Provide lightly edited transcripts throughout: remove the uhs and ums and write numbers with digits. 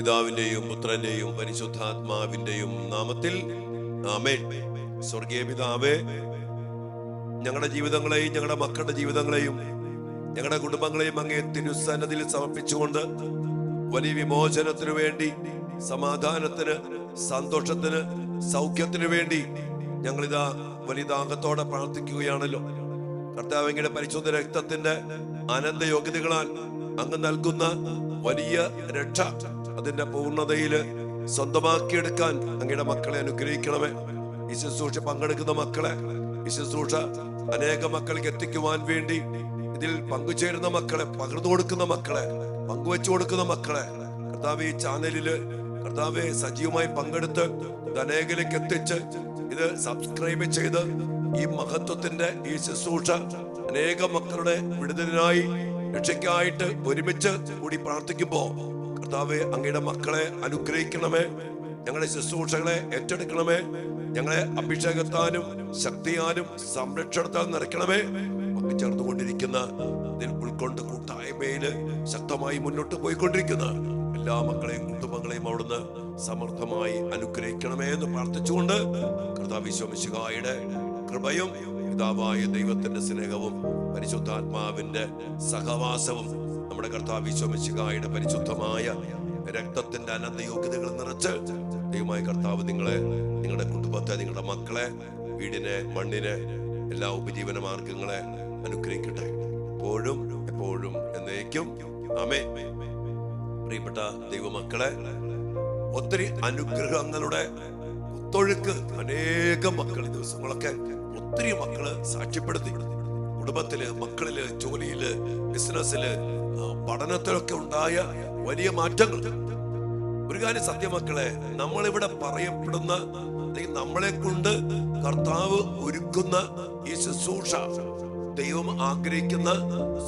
പിതാവിന്റെയും പുത്രന്റെയും പരിശുദ്ധാത്മാവിന്റെയും നാമത്തിൽ ആമേൻ. സ്വർഗീയ പിതാവേ, ഞങ്ങളുടെ ജീവിതങ്ങളെയും ഞങ്ങളുടെ മക്കളുടെ ജീവിതങ്ങളെയും ഞങ്ങളുടെ കുടുംബങ്ങളെയും അങ്ങേ തിരുസന്നിധിയിൽ സമർപ്പിച്ചുകൊണ്ട് വലിയ വിമോചനത്തിനു വേണ്ടി, സമാധാനത്തിന്, സന്തോഷത്തിന്, സൗഖ്യത്തിനു വേണ്ടി ഞങ്ങളിതാ വലിയ ദാഹത്തോടെ പ്രാർത്ഥിക്കുകയാണല്ലോ. കർത്താവേ, പരിശുദ്ധ രക്തത്തിന്റെ അനന്ത യോഗ്യതകളാൽ അങ്ങ് നൽകുന്ന വലിയ രക്ഷ അതിന്റെ പൂർണ്ണതയില് സ്വന്തമാക്കിയെടുക്കാൻ അങ്ങയുടെ മക്കളെ അനുഗ്രഹിക്കണമേ. ഈ ശുശ്രൂഷ പങ്കെടുക്കുന്ന മക്കളെ, ഈ ശുശ്രൂഷ അനേക മക്കൾക്ക് എത്തിക്കുവാൻ വേണ്ടി ഇതിൽ പങ്കുചേരുന്ന മക്കളെ, പകർന്നു കൊടുക്കുന്ന മക്കളെ, പങ്കുവെച്ചു കൊടുക്കുന്ന മക്കളെ കർത്താവേ, ഈ ചാനലില് കർത്താവെ സജീവമായി പങ്കെടുത്ത് ഇത് അനേകരിലേക്ക് എത്തിച്ച് ഇത് സബ്സ്ക്രൈബ് ചെയ്ത് ഈ മഹത്വത്തിന്റെ ഈ ശുശ്രൂഷ അനേക മക്കളുടെ വിടുതലിനായി, രക്ഷയ്ക്കായിട്ട് ഒരുമിച്ച് കൂടി പ്രാർത്ഥിക്കുമ്പോ കർത്താവെ, അങ്ങയുടെ മക്കളെ അനുഗ്രഹിക്കണമേ. ഞങ്ങളുടെ ശുശ്രൂഷകളെ ഏറ്റെടുക്കണമേ. ഞങ്ങളെ അഭിഷേകത്താലും ശക്തിയാലും സംരക്ഷണത്താൽ നിറയ്ക്കണമേ. പങ്കു ചേർന്നുകൊണ്ടിരിക്കുന്ന ഇതിൽ ഉൾക്കൊണ്ട് കൂട്ടായ്മയില് ശക്തമായി മുന്നോട്ട് പോയിക്കൊണ്ടിരിക്കുന്ന എല്ലാ മക്കളെയും കുടുംബങ്ങളെയും അവിടുന്ന് സമർത്ഥമായി അനുഗ്രഹിക്കണമേ എന്ന് പ്രാർത്ഥിച്ചുകൊണ്ട് കർത്താവ് ഈശോ മിശിഹായുടെ കൃപയും പിതാവായ ദൈവത്തിന്റെ സ്നേഹവും പരിശുദ്ധാത്മാവിന്റെ സഹവാസവും നമ്മുടെ കർത്താവ് ഈശോ മിശിഹായുടെ പരിശുദ്ധമായ രക്തത്തിന്റെ അനന്ത യോഗ്യതകൾ നിറച്ച് ദൈവമായ കർത്താവ് നിങ്ങളെ, നിങ്ങളുടെ കുടുംബത്തെ, നിങ്ങളുടെ മക്കളെ, വീടിനെ, മണ്ണിനെ, എല്ലാ ഉപജീവന മാർഗങ്ങളെ അനുഗ്രഹിക്കട്ടെ, എപ്പോഴും എപ്പോഴും എന്നേക്കും. ആമേൻ. പ്രിയപ്പെട്ട ദൈവമക്കളെ, ഒത്തിരി അനുഗ്രഹങ്ങളുടെ കുത്തൊഴുക്ക് അനേകം മക്കൾ ഈ ദിവസങ്ങളൊക്കെ ഒത്തിരി മക്കള് സാക്ഷ്യപ്പെടുത്തി. കുടുംബത്തില്, മക്കളില്, ജോലിയില്, ബിസിനസ്സില്, പഠനത്തിലൊക്കെ ഉണ്ടായ വലിയ മാറ്റങ്ങൾ. ഒരു കാര്യം സത്യമക്കളെ, നമ്മളിവിടെ പറയപ്പെടുന്ന, നമ്മളെ കൊണ്ട് കർത്താവ് ഒരുക്കുന്ന ഈ ശുശ്രൂഷ, ദൈവം ആഗ്രഹിക്കുന്ന,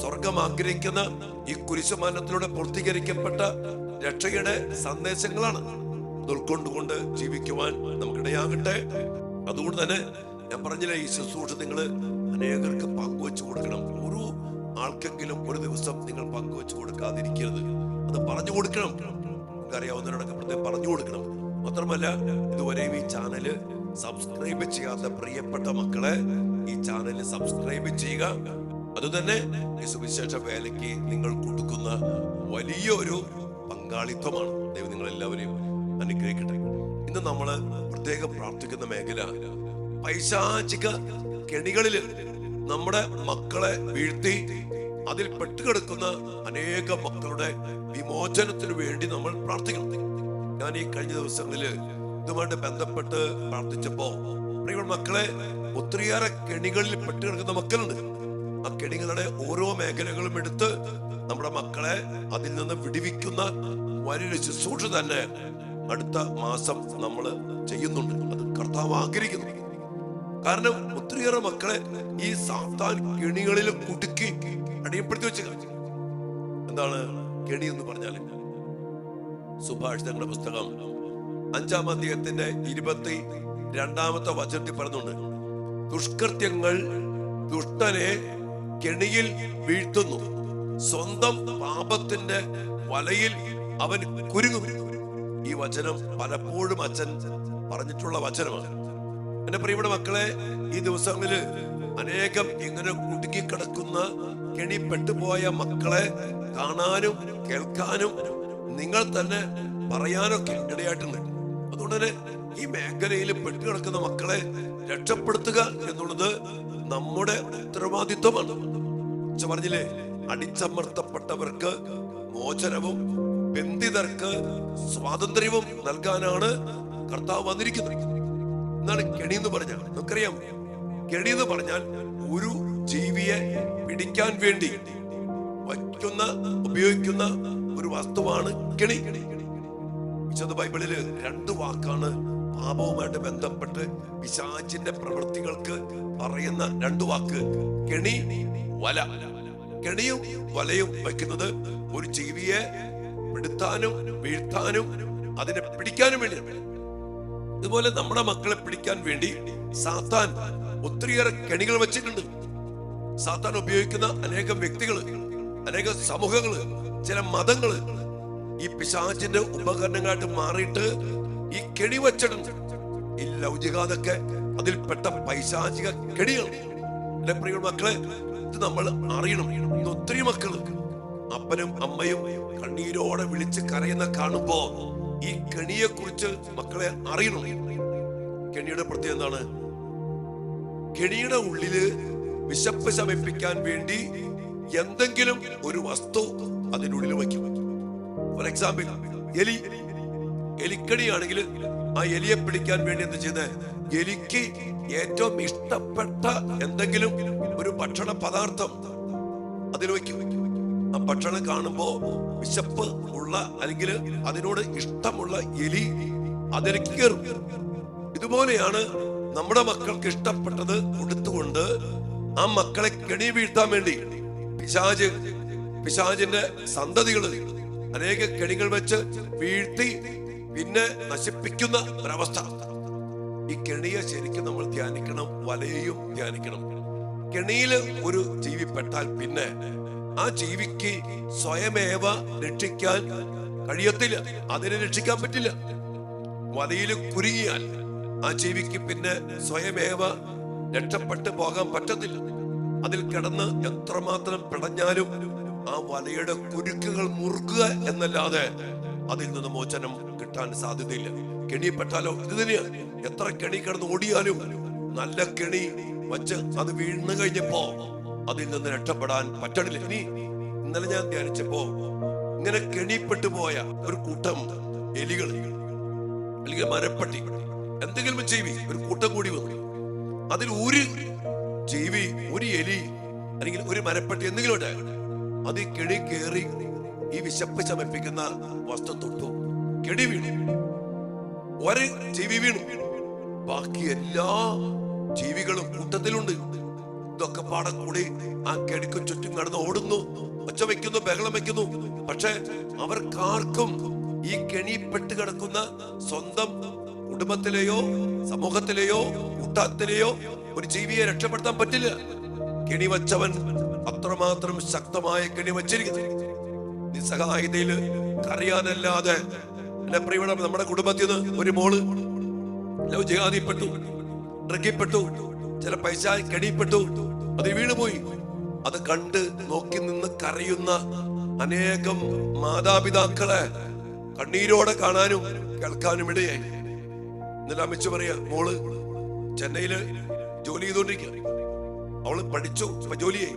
സ്വർഗം ആഗ്രഹിക്കുന്ന ഈ കുരിശുമരണത്തിലൂടെ പൂർത്തീകരിക്കപ്പെട്ട രക്ഷയുടെ സന്ദേശങ്ങളാണ്. ഉൾക്കൊണ്ടുകൊണ്ട് ജീവിക്കുവാൻ നമുക്കിടയാകട്ടെ. അതുകൊണ്ട് തന്നെ ഞാൻ പറഞ്ഞില്ലേ, ഈ ശുശ്രൂഷ നിങ്ങൾ അനേകർക്ക് പങ്കുവെച്ചു കൊടുക്കണം. ഒരു ആൾക്കെങ്കിലും ഒരു ദിവസം നിങ്ങൾ പങ്കുവെച്ചു കൊടുക്കാതിരിക്കരുത്. അത് പറഞ്ഞു കൊടുക്കണം. നമുക്കറിയാവുന്നവരോടൊക്കെ പ്രത്യേകം പറഞ്ഞു കൊടുക്കണം. മാത്രമല്ല, ഇതുവരെയും ഈ ചാനല് സബ്സ്ക്രൈബ് ചെയ്യാത്ത പ്രിയപ്പെട്ട മക്കളെ, ഈ ചാനല് സബ്സ്ക്രൈബ് ചെയ്യുക. അതുതന്നെ ഈ സുവിശേഷ വേലയ്ക്ക് നിങ്ങൾ കൊടുക്കുന്ന വലിയൊരു പങ്കാളിത്തമാണ്. ദൈവം നിങ്ങളെല്ലാവരെയും അനുഗ്രഹിക്കട്ടെ. ഇന്ന് നമ്മള് പ്രത്യേകം പ്രാർത്ഥിക്കുന്ന മേഖല, പൈശാചിക കെണികളില് നമ്മുടെ മക്കളെ വീഴ്ത്തി അതിൽ പെട്ടുകിടക്കുന്ന അനേക മക്കളുടെ വിമോചനത്തിന് വേണ്ടി നമ്മൾ പ്രാർത്ഥിക്കണം. ഞാൻ ഈ കഴിഞ്ഞ ദിവസങ്ങളില് ഇതുമായിട്ട് ബന്ധപ്പെട്ട് പ്രാർത്ഥിച്ചപ്പോ, പ്രിയ മക്കളെ, ഒത്തിരിയേറെ കെണികളിൽ പെട്ടുകിടക്കുന്ന മക്കളുണ്ട്. ആ കെണികളുടെ ഓരോ മേഖലകളും എടുത്ത് നമ്മുടെ മക്കളെ അതിൽ നിന്ന് വിടുവിക്കുന്ന വലിയൊരു ശുശ്രൂഷ തന്നെ അടുത്ത മാസം നമ്മൾ ചെയ്യുന്നുണ്ട്. അത് കർത്താവ് ആഗ്രഹിക്കുന്നു. കാരണം ഒത്തിരിയേറെ മക്കളെ ഈ സാത്താൻ കെണികളിൽ കുടുക്കി അടിയപ്പെടുത്തി വെച്ച്. എന്താണ് കെണി എന്ന് പറഞ്ഞാൽ? സുഭാഷിതങ്ങളുടെ പുസ്തകം 5-ാം അധ്യായത്തിന്റെ 22-ാമത്തെ വചനത്തിൽ പറയുന്നുണ്ട്, ദുഷ്കൃത്യങ്ങൾ ദുഷ്ടനെ കെണിയിൽ വീഴ്ത്തുന്നു, സ്വന്തം പാപത്തിന്റെ വലയിൽ അവൻ കുരുങ്ങും. ഈ വചനം പലപ്പോഴും അച്ഛൻ പറഞ്ഞിട്ടുള്ള വചനമാണ്. എന്റെ പ്രിയപ്പെട്ട മക്കളെ, ഈ ദിവസങ്ങളില് അനേകം ഇങ്ങനെ കുടുങ്ങിക്കിടക്കുന്ന, കെണി പെട്ടുപോയ മക്കളെ കാണാനും കേൾക്കാനും നിങ്ങൾ തന്നെ പറയാനൊക്കെ ഇടയായിട്ടുണ്ട്. അതുകൊണ്ട് തന്നെ ഈ മേഖലയിൽ പെട്ടുകിടക്കുന്ന മക്കളെ രക്ഷപ്പെടുത്തുക എന്നുള്ളത് നമ്മുടെ ഉത്തരവാദിത്വമാണ്. പറഞ്ഞില്ലേ, അടിച്ചമർത്തപ്പെട്ടവർക്ക് മോചനവും ബന്ധിതർക്ക് സ്വാതന്ത്ര്യവും നൽകാനാണ് കർത്താവ് വന്നിരിക്കുന്നത്. എന്താണ് കെണി എന്ന് പറഞ്ഞാൽ? നമുക്കറിയാം, കെണി എന്ന് പറഞ്ഞാൽ ഒരു ജീവിയെ പിടിക്കാൻ വേണ്ടി ഉപയോഗിക്കുന്ന ഒരു വസ്തുവാണ് കെണി. വിശുദ്ധ ബൈബിളില് 2 വാക്കാണ് പാപവുമായിട്ട് ബന്ധപ്പെട്ട് പിശാചിന്റെ പ്രവൃത്തികൾക്ക് പറയുന്ന 2 വാക്ക്: കെണി, വല. കെണിയും വലയും വയ്ക്കുന്നത് ഒരു ജീവിയെ പിടുത്താനും വീഴ്ത്താനും അതിനെ പിടിക്കാനും വേണ്ടി. ഇതുപോലെ നമ്മുടെ മക്കളെ പിടിക്കാൻ വേണ്ടി സാത്താൻ ഒത്തിരിയേറെ കെണികൾ വെച്ചിട്ടുണ്ട്. സാത്താൻ ഉപയോഗിക്കുന്ന അനേകം വ്യക്തികള്, അനേകം സമൂഹങ്ങള്, ചില മതങ്ങള് ഈ പിശാചിന്റെ ഉപകരണങ്ങളായിട്ട് മാറിയിട്ട് ഈ കെണി വച്ചിടുന്നു. ഈ ലൗകികതൊക്കെ അതിൽപ്പെട്ട പൈശാചിക കെണികൾ. എന്റെ പ്രിയ മക്കളെ, ഇത് നമ്മൾ അറിയണം. ഇന്ന് ഒത്തിരി മക്കള് അപ്പനും അമ്മയും കണ്ണീരോടെ വിളിച്ച് കരയുന്ന കാണുമ്പോ ഈ കെണിയെ കുറിച്ച് മക്കളെ അറിയണം. കെണിയുടെ പ്രത്യേകത എന്താണ്? കെണിയുടെ ഉള്ളില് വിശപ്പ് ശമിപ്പിക്കാൻ വേണ്ടി എന്തെങ്കിലും ഒരു വസ്തു അതിനുള്ളിൽ വയ്ക്കും. ഫോർ എക്സാമ്പിൾ, എലിക്കണിയാണെങ്കിൽ ആ എലിയെ പിടിക്കാൻ വേണ്ടി എന്ത് ചെയ്ത് എലിക്ക് ഏറ്റവും ഇഷ്ടപ്പെട്ട എന്തെങ്കിലും ഒരു ഭക്ഷണ പദാർത്ഥം അതിൽ വയ്ക്കും. ആ ഭക്ഷണം കാണുമ്പോ വിശപ്പ് ഉള്ള അല്ലെങ്കിൽ അതിനോട് ഇഷ്ടമുള്ള എലി അതിലേക്ക് കയറും. ഇതുപോലെയാണ് നമ്മുടെ മക്കൾക്ക് ഇഷ്ടപ്പെട്ടത് കൊടുത്തുകൊണ്ട് ആ മക്കളെ കെണി വീഴ്ത്താൻ വേണ്ടി പിശാചിന്റെ സന്തതികള് അനേക കെണികൾ വെച്ച് വീഴ്ത്തി പിന്നെ നശിപ്പിക്കുന്ന ഒരവസ്ഥ. ഈ കെണിയെ ശരിക്കും നമ്മൾ ധ്യാനിക്കണം, വലയെയും ധ്യാനിക്കണം. കെണിയില് ഒരു ജീവി പെട്ടാൽ പിന്നെ ആ ജീവിക്ക് സ്വയമേവ രക്ഷിക്കാൻ കഴിയത്തില്ല, അതിനെ രക്ഷിക്കാൻ പറ്റില്ല. വലയില് കുരുങ്ങിയാൽ ആ ജീവിക്ക് പിന്നെ സ്വയമേവ രക്ഷപ്പെട്ടു പോകാൻ പറ്റത്തില്ല. അതിൽ കിടന്ന് എത്രമാത്രം പിടഞ്ഞാലും ആ വലയുടെ കുരുക്കുകൾ മുറുക്കുക എന്നല്ലാതെ അതിൽ നിന്ന് മോചനം കിട്ടാൻ സാധ്യതയില്ല. കെണിപ്പെട്ടാലോ ഇത് തന്നെയാണ്. എത്ര കെണി കിടന്ന് ഓടിയാലും നല്ല കെണി വച്ച് അത് വീണ് കഴിഞ്ഞപ്പോ അതിൽ നിന്ന് രക്ഷപ്പെടാൻ പറ്റണില്ല. ഇനി ഇന്നലെ ഞാൻ ധ്യാനിച്ചപ്പോ ഇങ്ങനെ കെണിപ്പെട്ടു പോയ ഒരു കൂട്ടം എലികൾ അല്ലെങ്കിൽ മരപ്പട്ടി എന്തെങ്കിലും ജീവി ഒരു കൂട്ടം കൂടി വന്നു. അതിൽ ഒരു ജീവി, ഒരു എലി അല്ലെങ്കിൽ ഒരു മരപ്പട്ടി എന്തെങ്കിലും ഉണ്ടായിരുന്നു. അത് ഈ കെണി കയറി ഈ വിശപ്പ് ശമിപ്പിക്കുന്ന വസ്തു തൊട്ടു, കെണി വീണു. ഒരു ജീവി വീണു, ബാക്കി എല്ലാ ജീവികളും കൂട്ടത്തിലുണ്ട്. ഇതൊക്കെ പാടെ കൂടി ആ കെണിക്ക് ചുറ്റും കടന്ന് ഓടുന്നു, ഒച്ച വയ്ക്കുന്നു, ബഹളം വയ്ക്കുന്നു. പക്ഷെ അവർക്കാർക്കും ഈ കെണിപ്പെട്ട് കിടക്കുന്ന സ്വന്തം കുടുംബത്തിലെയോ സമൂഹത്തിലെയോ കൂട്ടത്തിലെയോ ഒരു ജീവിയെ രക്ഷപ്പെടുത്താൻ പറ്റില്ല. കെണി വച്ചവൻ അത്രമാത്രം ശക്തമായ കെണി വച്ചിരിക്കുന്നു. നിസ്സഹായതയില് കരയാനല്ലാതെ. എന്റെ പ്രിയപ്പെട്ട, നമ്മുടെ കുടുംബത്തിൽ നിന്ന് ഒരു മോള് ലൗകികപ്പെട്ടു, ഡ്രഗിൽപ്പെട്ടു, ചില പൈസ കെണിപ്പെട്ടു, അത് വീണുപോയി. അത് കണ്ട് നോക്കി നിന്ന് കരയുന്ന അനേകം മാതാപിതാക്കളെ കണ്ണീരോടെ കാണാനും കേൾക്കാനും ഇടയായി. എന്നിട്ട് അമ്മച്ചു പറയാ, മോള് ചെന്നൈയില് ജോലി ചെയ്തോണ്ടിരിക്കുക. അവള് പഠിച്ചു, ജോലിയായി.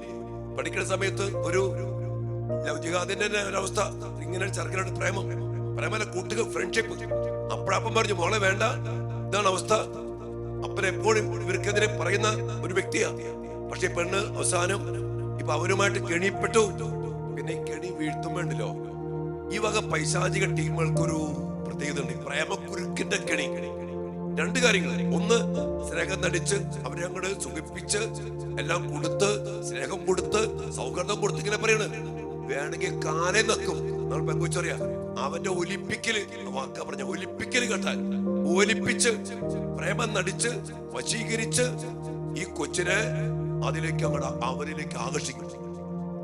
പഠിക്കുന്ന സമയത്ത് ഒരു ലൗകികത്തിന്റെ ഒരവസ്ഥ, ഇങ്ങനെ ചെറുക്കനോട് പ്രേമല കൂട്ടുക, ഫ്രണ്ട്ഷിപ്പ്. അപ്പഴപ്പം പറഞ്ഞു, മോളെ വേണ്ട, ഇതാണ് അവസ്ഥ. അപ്പനെപ്പോഴും ഇവർക്കെതിരെ പറയുന്ന ഒരു വ്യക്തിയാ. പക്ഷെ പെണ്ണ് അവസാനം ഇപ്പൊ അവരുമായിട്ട് കെണിപ്പെട്ടു. പിന്നെ ഈ കെണി വീഴ്ത്തുമ്പോണ്ടല്ലോ, ഈ വക പൈശാചിക ടീമുകൾക്കൊരു പ്രത്യേകത ഉണ്ട്. പ്രേമക്കുരുക്കിന്റെ കെണി. രണ്ട് കാര്യങ്ങൾ. ഒന്ന്, സ്നേഹം നടിച്ച് അവരെ അങ്ങോട്ട് സുഖിപ്പിച്ച് എല്ലാം കൊടുത്ത്, സ്നേഹം കൊടുത്ത്, സൗഹൃദം കൊടുത്ത് ഇങ്ങനെ പറയണ്. വേണമെങ്കിൽ കാലെ നക്കും. നമ്മൾ പെങ്കുച്ചറിയാ, അവന്റെ ഒലിപ്പിക്കല്, വാക്ക പറഞ്ഞ ഒലിപ്പിക്കല് കേട്ടാൽ ഒലിപ്പിച്ച് പ്രേമം നടിച്ച് വശീകരിച്ച് ഈ കൊച്ചിനെ അതിലേക്ക് അങ്ങോട്ട് അവരിലേക്ക് ആകർഷിക്കും.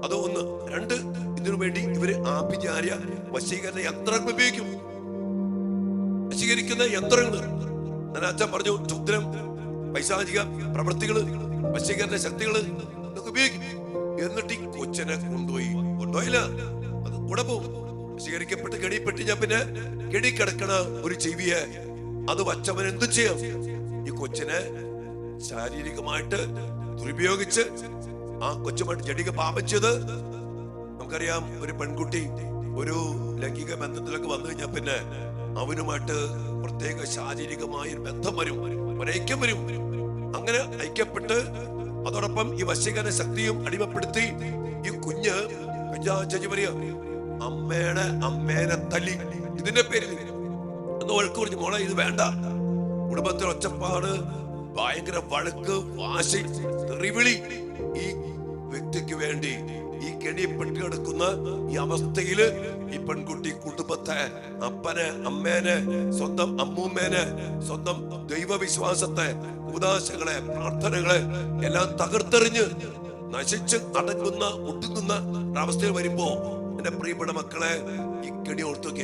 അത് ഒന്ന്. രണ്ട്, ഇതിനു വേണ്ടി ഇവര് ആഭിചാര്യ വശീകരണ യന്ത്രങ്ങൾ ഉപയോഗിക്കും. വശീകരിക്കുന്ന യന്ത്രങ്ങൾ. ഞാൻ അച്ഛൻ പറഞ്ഞു, ക്ഷുദ്രം, പൈശാചിക പ്രവൃത്തികള്, വശീകരണ ശക്തികള് ഇതൊക്കെ ഉപയോഗിക്കും. എന്നിട്ട് ഈ കൊച്ചിനെ കൊണ്ടുപോയില്ല, അത് കൂടെ പോകും. വശീകരിക്കപ്പെട്ട് കെണിപ്പെട്ട് ഞാൻ പിന്നെ കെണി കിടക്കണ ഒരു ജീവിയെ അത് വച്ചവൻ എന്തു ചെയ്യാം? ഈ കൊച്ചിനെ ശാരീരികമായിട്ട് ദുരുപയോഗിച്ച് ആ കൊച്ചുമായിട്ട് ജടിക പാപം ചെയ്ത്, നമുക്കറിയാം, ഒരു പെൺകുട്ടി ഒരു ലൈംഗിക ബന്ധത്തിലൊക്കെ വന്നു കഴിഞ്ഞാൽ പിന്നെ അവനുമായിട്ട് പ്രത്യേക ശാരീരികമായ ബന്ധം വരും, ഒരൈക്യം വരും. അങ്ങനെ ഐക്യപ്പെട്ട് അതോടൊപ്പം ഈ വശീകരണ ശക്തിയും അടിമപ്പെടുത്തി ഈ കുഞ്ഞ് പറയാ, അമ്മേനെ തല്ലി. ഇതിന്റെ പേരിൽ എന്ന് വഴക്ക് പറഞ്ഞു, മോളെ ഇത് വേണ്ട. കുടുംബത്തിൽ ഒച്ചപ്പാട്, ഭയങ്കര വഴക്ക്, വാശി, തെറിവിളി. ഈ വ്യക്തിക്ക് വേണ്ടി ഈ കെണിപ്പെട്ട് കിടക്കുന്ന ഈ അവസ്ഥയില് ഈ പെൺകുട്ടി കുടുംബത്തെ, അപ്പനെ, അമ്മേനെ, സ്വന്തം അമ്മൂമ്മേനെ, സ്വന്തം ദൈവവിശ്വാസത്തെ, ഉദാശകളെ, പ്രാർത്ഥനകളെ എല്ലാം തകർത്തെറിഞ്ഞ് നശിച്ച് അടങ്ങുന്ന ഒടുങ്ങുന്ന അവസ്ഥയിൽ വരുമ്പോ എന്റെ പ്രിയപ്പെട്ട മക്കളെ, ഈ കെണി ഓർത്തൊക്കെ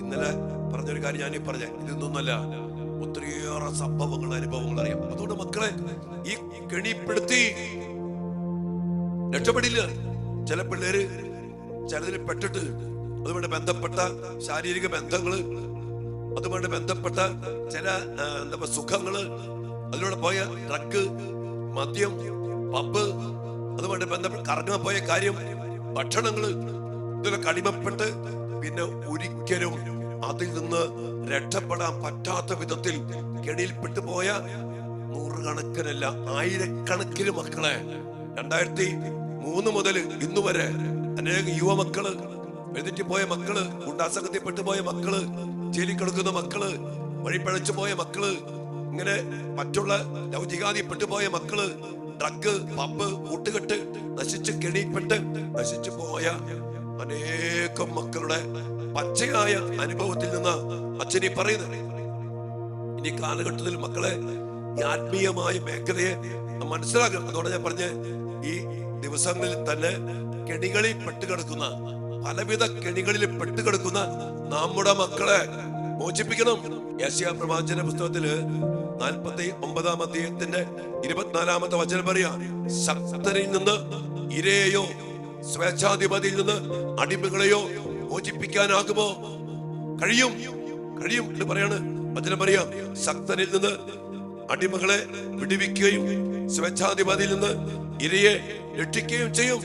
ഇന്നലെ പറഞ്ഞൊരു കാര്യം ഞാനീ പറഞ്ഞ ഇതൊന്നല്ല, ഒത്തിരിയേറെ സംഭവങ്ങൾ അനുഭവങ്ങൾ അറിയാം. അതുകൊണ്ട് മക്കളെ, ഈ കെണിപ്പെടുത്തി രക്ഷപ്പെടില്ല. ചില പിള്ളേര് ചിലതിൽ പെട്ടിട്ട് അതുമായിട്ട് ബന്ധപ്പെട്ട ശാരീരിക ബന്ധങ്ങള്, അതുമായിട്ട് ബന്ധപ്പെട്ട ചില എന്താ സുഖങ്ങള്, അതിലൂടെ പോയ ഡ്രഗ്, മദ്യം, പബ്, അതുമായിട്ട് ബന്ധപ്പെട്ട് കറങ്ങാൻ പോയ കാര്യം, ഭക്ഷണങ്ങള്, ഇതിലൊക്കെ അടിമപ്പെട്ട് പിന്നെ ഒരിക്കലും അതിൽ നിന്ന് രക്ഷപ്പെടാൻ പറ്റാത്ത വിധത്തിൽ കെണിയിൽപ്പെട്ടു പോയ നൂറുകണക്കിനല്ല ആയിരക്കണക്കിന് മക്കളെ 2003 മുതൽ ഇന്നു വരെ അനേക യുവമക്കള്, എഴുന്നേറ്റ് പോയ മക്കള്, ഗുണ്ടാസംഘത്തിൽ പെട്ടുപോയ മക്കള്, ജയിലിൽ കിടക്കുന്ന മക്കള്, വഴിപ്പഴച്ചു പോയ മക്കള്, ഇങ്ങനെ മറ്റുള്ള ലൗകികാതി പെട്ടുപോയ മക്കള്, ഡ്രഗ്, പബ്, കൂട്ടുകെട്ട്, നശിച്ച് കെണിപ്പെട്ട് നശിച്ചു പോയ അനേകം മക്കളുടെ പച്ചയായ അനുഭവത്തിൽ നിന്ന് അച്ഛനീ പറയുന്നത്. ഇനി കാലഘട്ടത്തിൽ മക്കളെ ഈ ആത്മീയമായ മേഖലയെ മനസ്സിലാക്കണം. അതോടെ ഞാൻ പറഞ്ഞ ഈ ദിവസങ്ങളിൽ തന്നെ കെണികളിൽ പെട്ടുകിടക്കുന്ന, പലവിധ കെണികളിൽ പെട്ടുകിടക്കുന്ന നമ്മുടെ മക്കളെ മോചിപ്പിക്കണം. യെശയ്യാ പ്രവാചന പുസ്തകത്തില് 49-ാം അധ്യായത്തിന്റെ 24-ാമത്തെ വചനം പറയാ, ശക്തനിൽ നിന്ന് ഇരയെയോ സ്വേച്ഛാധിപതിയിൽ നിന്ന് അടിമകളെയോ മോചിപ്പിക്കാനാകുമോ? കഴിയും എന്ന് പറയാണ് വചനം പറയാം. ശക്തനിൽ നിന്ന് അടിമകളെ വിടുവിക്കുകയും സ്വേച്ഛാധിപതിയിൽ നിന്ന് ഇരയെ രക്ഷിക്കുകയും ചെയ്യും.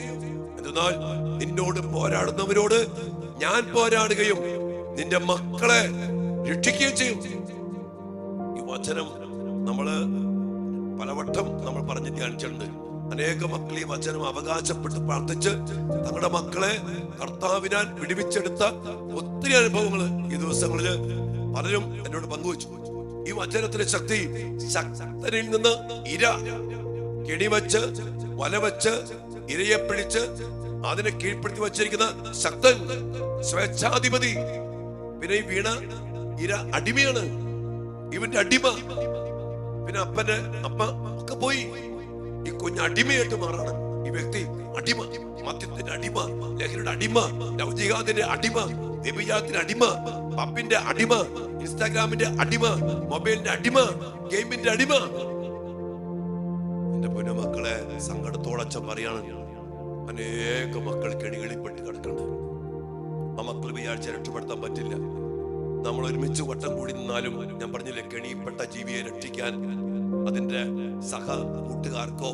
എന്നാൽ നിന്നോട് പോരാടുന്നവരോട് ഞാൻ പോരാടുകയും നിന്റെ മക്കളെ രക്ഷിക്കുകയും ചെയ്യും. ഈ വചനം നമ്മള് പലവട്ടം നമ്മൾ പറഞ്ഞ് ധ്യാനിച്ചിട്ടുണ്ട്. അനേക മക്കൾ ഈ വചനം അവകാശപ്പെട്ട് പ്രാർത്ഥിച്ച് തങ്ങളുടെ മക്കളെ കർത്താവിനാൽ വിടുവിച്ചെടുത്ത ഒത്തിരി അനുഭവങ്ങള് ഈ ദിവസങ്ങളില് പലരും എന്നോട് പങ്കുവച്ചു. ഈ വചനത്തിന്റെ ശക്തി, ശക്തനിൽ നിന്ന് ഇര കെണിവച്ച് വലവച്ച് ഇരയെ പിടിച്ച് അതിനെ കീഴ്പ്പെടുത്തി വച്ചിരിക്കുന്ന ശക്തൻ, സ്വേച്ഛാധിപതി. പിന്നെ ഈ വീണ ഇര അടിമയാണ്, ഇവന്റെ അടിമ. പിന്നെ അപ്പ ഒക്കെ പോയി. ഈ കുഞ്ഞ് അടിമയായിട്ട് മാറണം. ഈ വ്യക്തി അടിമ, മദ്യത്തിന്റെ അടിമ, ലഹരിയുടെ അടിമ, ലൗകികത്തിന്റെ അടിമ, വ്യഭിചാരത്തിന്റെ അടിമ, പബ്ബിന്റെ അടിമ, ഇൻസ്റ്റാഗ്രാമിന്റെ അടിമ, മൊബൈലിന്റെ അടിമ, ഗെയിമിന്റെ അടിമ. എന്റെ പൊന്നു മക്കളെ, സങ്കടത്തോടച്ഛൻ പറയാണ്, അനേക മക്കൾ കെണികളിൽ പെട്ട് കിടക്കണം. ആ മക്കൾ വിചാരിച്ച രക്ഷപ്പെടുത്താൻ പറ്റില്ല. നമ്മൾ ഒരുമിച്ച് വട്ടം കൂടി നിന്നാലും, ഞാൻ പറഞ്ഞില്ലേ, കെണിയിൽപ്പെട്ട ജീവിയെ രക്ഷിക്കാൻ അതിന്റെ സഹ കൂട്ടുകാർക്കോ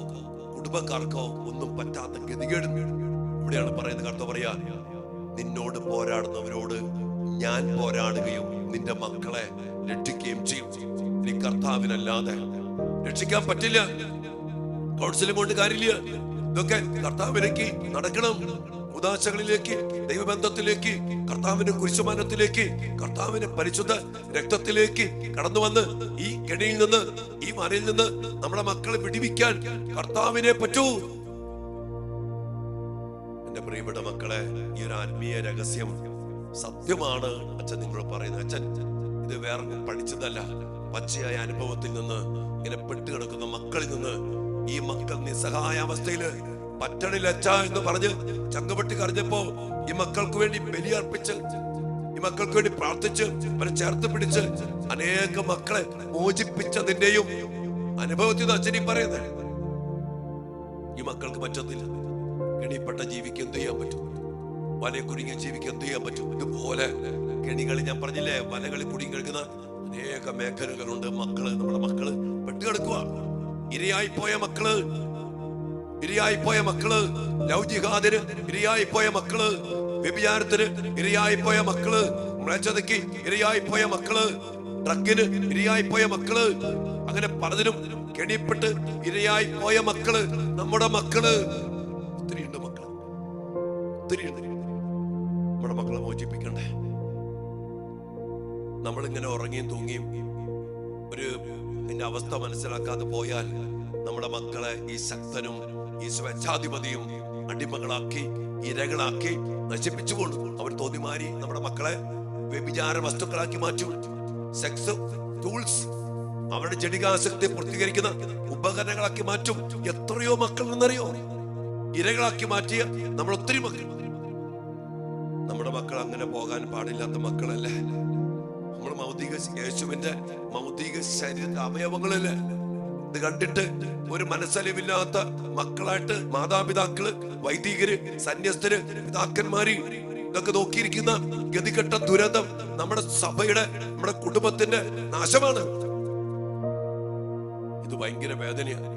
കുടുംബക്കാർക്കോ ഒന്നും പറ്റാത്ത ഗതികേട്. ഇവിടെയാണ് പറയുന്നത്, കർത്താവ് പറയാ, നിന്നോട് പോരാടുന്നവരോട് ഞാൻ പോരാടുകയും നിന്റെ മക്കളെ രക്ഷിക്കുകയും ചെയ്യും. ഇനി കർത്താവിനല്ലാതെ രക്ഷിക്കാൻ പറ്റില്ല. കൗൺസിലിംഗ് കൊണ്ട് കാര്യമില്ല. ഇതൊക്കെ കർത്താവിലേക്ക് നടക്കണം. ഉദാശകളിലേക്ക്, ദൈവബന്ധത്തിലേക്ക്, കർത്താവിന്റെ കുരിശുമാനത്തിലേക്ക്, കർത്താവിന്റെ പരിശുദ്ധ രക്തത്തിലേക്ക് കടന്നു വന്ന് ഈ കെണിയിൽ നിന്ന്, ഈ മരയിൽ നിന്ന് നമ്മുടെ മക്കളെ വിടിവിക്കാൻ കർത്താവിനെ പറ്റൂ. എന്റെ പ്രിയപ്പെട്ട മക്കളെ, ഈ ഒരു ആത്മീയ രഹസ്യം സത്യമാണ് അച്ഛൻ നിങ്ങളോട് പറയുന്നത്. അച്ഛൻ ഇത് വേറെ പഠിച്ചതല്ല, പച്ചയായ അനുഭവത്തിൽ നിന്ന്, ഇങ്ങനെ പെട്ടുകിടക്കുന്ന മക്കളിൽ നിന്ന്. ഈ മക്കൾ നിസ്സഹായ അവസ്ഥയില് പറ്റണിലച്ച എന്ന് പറഞ്ഞ് ചങ്കപെട്ടി കരഞ്ഞപ്പോ ഈ മക്കൾക്ക് വേണ്ടി ബലിയർപ്പിച്ച്, ഈ മക്കൾക്ക് വേണ്ടി പ്രാർത്ഥിച്ച്, അവരെ ചേർത്ത് പിടിച്ച് അനേക മക്കളെ മോചിപ്പിച്ചതിന്റെയും അനുഭവത്തിൽ നിന്ന് അച്ഛനീ പറയുന്നത്. ഈ മക്കൾക്ക് പറ്റത്തില്ല. കെണിപ്പെട്ട ജീവിക്ക് എന്ത് ചെയ്യാൻ പറ്റും? വലയെ കുടുങ്ങിയ ജീവിക്ക് എന്ത് ചെയ്യാൻ പറ്റും? ഇതുപോലെ കെണികളിൽ, ഞാൻ പറഞ്ഞില്ലേ, വലകളിൽ കുടുങ്ങി കിടക്കുന്ന അനേക മേഖലകളുണ്ട്. നമ്മുടെ മക്കള് പെട്ടുകിടക്കുക. ഇരയായിപ്പോയ മക്കള്, ലൗകികാതിന് ഇരയായിപ്പോയ മക്കള്, വ്യഭിചാരത്തിന് ഇരയായിപ്പോയ മക്കള്, മ്ലേച്ഛതയ്ക്ക് ഇരയായിപ്പോയ മക്കള്, ഡ്രഗിന് ഇരയായിപ്പോയ മക്കള്, അങ്ങനെ പലതിനും കെണിപ്പെട്ട് ഇരയായിപ്പോയ മക്കള്, നമ്മുടെ മക്കള് ഒത്തിരിയുണ്ട്. ഒത്തിരിയുണ്ട്. നമ്മുടെ മക്കളെ മോചിപ്പിക്കണ്ടേ? നമ്മളിങ്ങനെ ഉറങ്ങിയും തൂങ്ങിയും ഇതിന്റെ അവസ്ഥ മനസ്സിലാക്കാതെ പോയാൽ നമ്മുടെ മക്കളെ ഈ ശക്തനും ഈ സ്വേച്ഛാധിപതിയും അടിമകളാക്കി, ഇരകളാക്കി നശിപ്പിച്ചു കൊണ്ടു. അവർ തോന്നിമാരി നമ്മുടെ മക്കളെ വ്യഭിചാര വസ്തുക്കളാക്കി മാറ്റും. സെക്സ് ടൂൾസ്, അവരുടെ ജടികാസക്തി പൂർത്തീകരിക്കുന്ന ഉപകരണങ്ങളാക്കി മാറ്റും. എത്രയോ മക്കൾ എന്നറിയോ? ഇരകളാക്കി മാറ്റിയ നമ്മൾ ഒത്തിരി മക്കൾ. നമ്മുടെ മക്കൾ അങ്ങനെ പോകാൻ പാടില്ലാത്ത മക്കളല്ലേ? നമ്മൾ യേശുവിന്റെ ഭൗതിക ശരീര അവയവങ്ങളല്ലേ? ഇത് കണ്ടിട്ട് ഒരു മനസ്സലിവില്ലാത്ത മക്കളായിട്ട് മാതാപിതാക്കള്, വൈദികര്, സന്യസ്തര്, പിതാക്കന്മാര് ഇതൊക്കെ നോക്കിയിരിക്കുന്ന ഗതികെട്ട ദുരന്തം നമ്മുടെ സഭയുടെ, നമ്മുടെ കുടുംബത്തിന്റെ നാശമാണ്. ഇത് ഭയങ്കര വേദനയാണ്.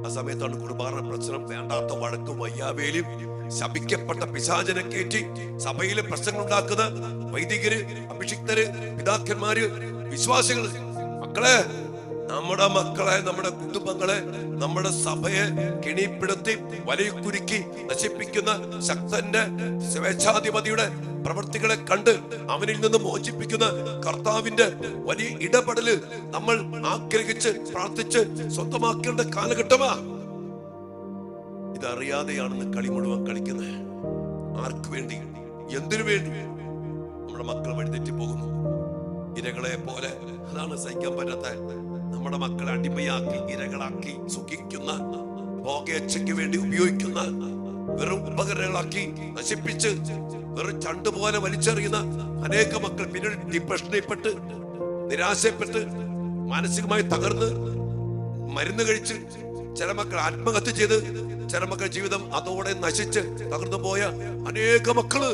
ആ സമയത്താണ് കുർബാന പ്രശ്നം, വേണ്ടാത്ത വഴക്കും വയ്യാവേലിയും, ശപിക്കപ്പെട്ട പിശാചനെ കയറ്റി സഭയിലെ പ്രശ്നങ്ങൾ ഉണ്ടാക്കുന്ന വൈദികര്, അഭിഷിക്തര്, പിതാക്കന്മാര്, വിശ്വാസികള്. മക്കളെ, നമ്മുടെ മക്കളെ, നമ്മുടെ കുടുംബങ്ങളെ, നമ്മുടെ സഭയെ കെണിപ്പെടുത്തി വലയിൽ കുരുക്കി നശിപ്പിക്കുന്ന ശക്തന്റെ സ്വേച്ഛാധിപതിയുടെ പ്രവൃത്തികളെ കണ്ട് അവനിൽ നിന്ന് മോചിപ്പിക്കുന്ന കർത്താവിന്റെ വലിയ ഇടപെടല് നമ്മൾ ആഗ്രഹിച്ച് പ്രാർത്ഥിച്ച് സ്വന്തമാക്കേണ്ട കാലഘട്ടമാ. ഇതറിയാതെയാണെന്ന് കളി മുഴുവൻ കളിക്കുന്നത്. ആർക്ക് വേണ്ടി, എന്തിനു വേണ്ടി? നമ്മുടെ മക്കൾ വഴിതെറ്റി പോകുന്നു, ഇരകളെ പോലെ. അതാണ് സഹിക്കാൻ പറ്റാത്ത. നമ്മുടെ മക്കളെ അടിമയാക്കി, ഇരകളാക്കി സുഖിക്കുന്ന, ഭോഗേച്ഛയ്ക്ക് വേണ്ടി ഉപയോഗിക്കുന്ന, വെറും ഉപകരണങ്ങളാക്കി നശിപ്പിച്ച് വെറും ചണ്ട് പോലെ വലിച്ചെറിയുന്ന അനേക മക്കൾ പിന്നീട് ഡിപ്രഷനിൽപ്പെട്ട്, നിരാശപ്പെട്ട്, മാനസികമായി തകർന്ന്, മരുന്ന് കഴിച്ച്, ചില മക്കൾ ആത്മഹത്യ ചെയ്ത്, ചില മക്കൾ ജീവിതം അതോടെ നശിച്ച് തകർന്നു പോയ അനേക മക്കള്.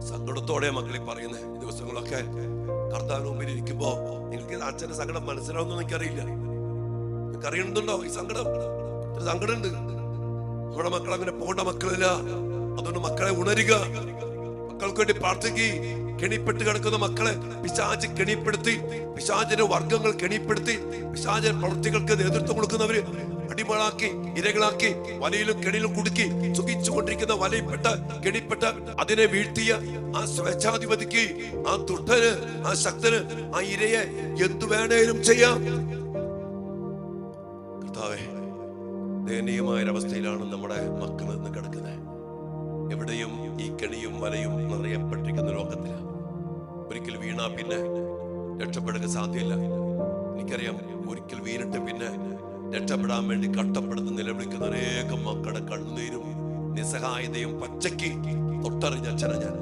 സങ്കടത്തോടെ മക്കളെ പറയുന്ന ദിവസങ്ങളൊക്കെ കർത്താവിന് മുമ്പിൽ ഇരിക്കുമ്പോ, നിങ്ങൾക്ക് അച്ഛന്റെ സങ്കടം മനസ്സിലാവുന്ന എനിക്കറിയില്ല. നിങ്ങൾക്ക് അറിയുന്നുണ്ടോ ഈ സങ്കടം? സങ്കടമുണ്ട്. നമ്മുടെ മക്കൾ അങ്ങനെ പോകേണ്ട മക്കളില്ല. അതുകൊണ്ട് മക്കളെ ഉണരുക, മക്കൾക്ക് വേണ്ടി പ്രാർത്ഥിക്കുക. കെണിപ്പെട്ട് കിടക്കുന്ന മക്കളെ പിശാച് കെണിപ്പെടുത്തി, പിശാചിന്റെ വർഗങ്ങൾ കെണിപ്പെടുത്തി, പിശാചിന്റെ പ്രവൃത്തികൾക്ക് നേതൃത്വം കൊടുക്കുന്നവര് അടിമകളാക്കി, ഇരകളാക്കി, വലയിലും കെണിയിലും കുടുക്കി സുഖിച്ചുകൊണ്ടിരിക്കുന്ന, വലയിൽപ്പെട്ട, കെണിപ്പെട്ട, അതിനെ വീഴ്ത്തിയ ആ സ്വേച്ഛാധിപതിക്ക്, ആ ദുഷ്ടന്, ആ ശക്തന്, ആ ഇരയെ എന്തു വേണേലും ചെയ്യാം. കർത്താവേ, ദയനീയമായ ഒരവസ്ഥയിലാണ് നമ്മുടെ മക്കൾ ഇന്ന് കിടക്കുന്നത്. എവിടെയും ഈ കെണിയും വലയും നിറയപ്പെട്ടിരിക്കുന്ന ലോകത്തില് ഒരിക്കൽ വീണാ പിന്നെ രക്ഷപ്പെടുക സാധ്യമല്ല. എനിക്കറിയാം, ഒരിക്കൽ വീണിട്ട് പിന്നെ രക്ഷപ്പെടാൻ വേണ്ടി കഷ്ടപ്പെടുന്ന നിലവിളിക്കുന്ന അനേകം മക്കളുടെ കണ്ണുനീരും നിസ്സഹായതയും പച്ചയ്ക്ക് തൊട്ടറിഞ്ഞ അച്ഛന ഞാൻ.